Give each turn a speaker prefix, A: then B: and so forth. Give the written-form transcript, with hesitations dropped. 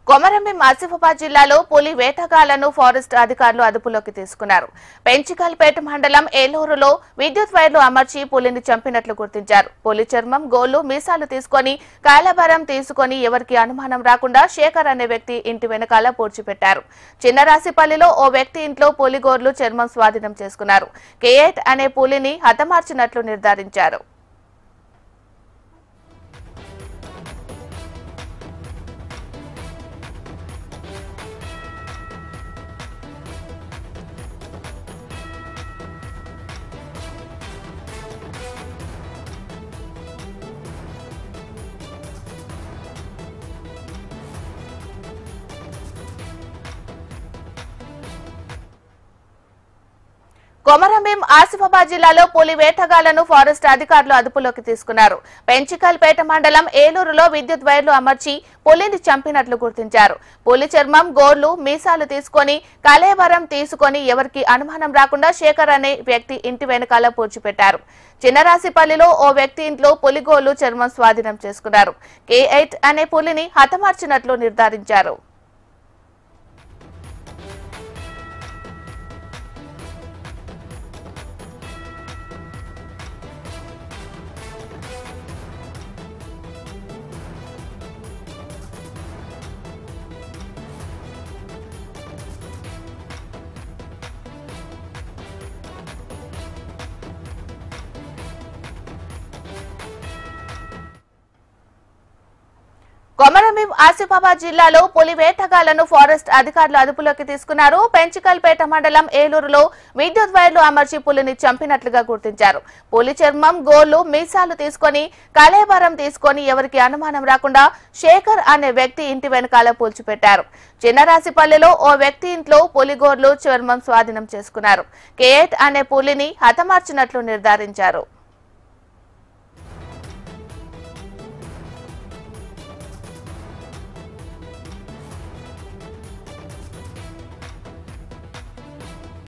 A: కొమరంభీం ఆసిఫాబాద్ జిల్లాలో పులి వేటగాళ్లను ఫారెస్ట్ అధికారులు అదుపులోకి తీసుకున్నారు. పెంచికల్పేట మండలం ఏలూరులో విద్యుత్ వైర్లు అమర్చి పులిని చంపినట్లు గుర్తించారు. పులి చర్మం, గోళ్లు, మీసాలు తీసుకొని కాయలభారం తీసుకొని ఎవరికి అనుమానం రాకుండా శేఖర్ అనే వ్యక్తి ఇంటి వెనకాల పూడ్చిపెట్టారు. చిన్నరాశిపల్లిలో ఓ వ్యక్తి ఇంట్లో పులి గోర్లు, చర్మం స్వాధీనం చేసుకున్నారు. K8 అనే పులిని హతమార్చినట్లు నిర్ధారించారు. కొమరంభీం ఆసిఫాబాద్ జిల్లాలో పులి వేటగాళ్లను ఫారెస్ట్ అధికారులు అదుపులోకి తీసుకున్నారు. పెంచికల్పేట మండలం ఏలూరులో విద్యుత్ వైర్లు అమర్చి పులిని చంపినట్లు గుర్తించారు. పులి చర్మం, గోళ్లు, మీసాలు తీసుకొని కళేబరం తీసుకొని ఎవరికి అనుమానం రాకుండా శేఖర్ అనే వ్యక్తి ఇంటి వెనకాల పూడ్చిపెట్టారు. చిన్నరాశిపల్లిలో ఓ వ్యక్తి ఇంట్లో పులి గోళ్లు, చర్మం స్వాధీనం చేసుకున్నారు. K8 అనే పులిని హతమార్చినట్లు నిర్ధారించారు. కొమరంభీం ఆసిఫాబాద్ జిల్లాలో పులి వేటగాళ్లను ఫారెస్ట్ అధికారులు అదుపులోకి తీసుకున్నారు. పెంచికల్పేట మండలం ఏలూరులో విద్యుత్ వైర్లు అమర్చి పులిని చంపినట్లుగా గుర్తించారు. పులి చర్మం, గోళ్లు, మీసాలు తీసుకొని కళేబరం తీసుకొని ఎవరికి అనుమానం రాకుండా శేఖర్ అనే వ్యక్తి ఇంటి వెనకాల పూడ్చిపెట్టారు. చిన్నరాశిపల్లిలో ఓ వ్యక్తి ఇంట్లో పులి గోర్లు, చర్మం స్వాధీనం చేసుకున్నారు. K8 అనే పులిని హతమార్చినట్లు నిర్ధారించారు.